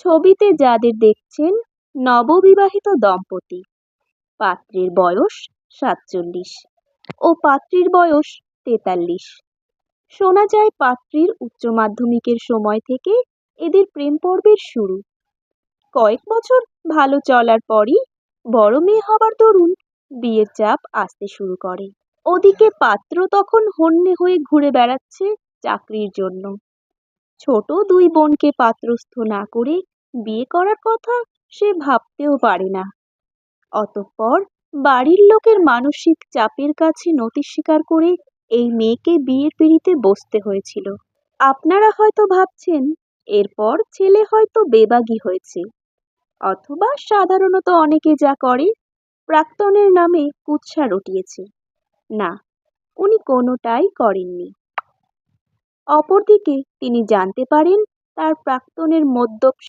ছবিতে যাদের দেখছেন নববিবাহিত দম্পতি। পাত্রের বয়স 47 ও পাত্রীর বয়স 43। শোনা যায় পাত্রীর উচ্চ মাধ্যমিকের সময় থেকে এদের প্রেম পর্বের শুরু। কয়েক বছর ভালো চলার পরই বড় মেয়ে হবার দরুন বিয়ের চাপ আসতে শুরু করে। ওদিকে পাত্র তখন হন্যে হয়ে ঘুরে বেড়াচ্ছে চাকরির জন্য। ছোট দুই বোনকে পাত্রস্থ না করে বিয়ে করার কথা সে ভাবতেও পারে না। অতঃপর বাড়ির লোকের মানসিক চাপের কাছে নতি স্বীকার করে এই মেয়েকে বিয়ের পিঁড়িতে বসতে হয়েছিল। আপনারা হয়তো ভাবছেন এরপর ছেলে হয়তো বেবাগী হয়েছে, অথবা সাধারণত অনেকে যা করে প্রাক্তনের নামে কুৎসা রটিয়েছে। না, উনি কোনোটাই করেননি। অপরদিকে তিনি জানতে পারেন তার প্রাক্তনের মদ্যপ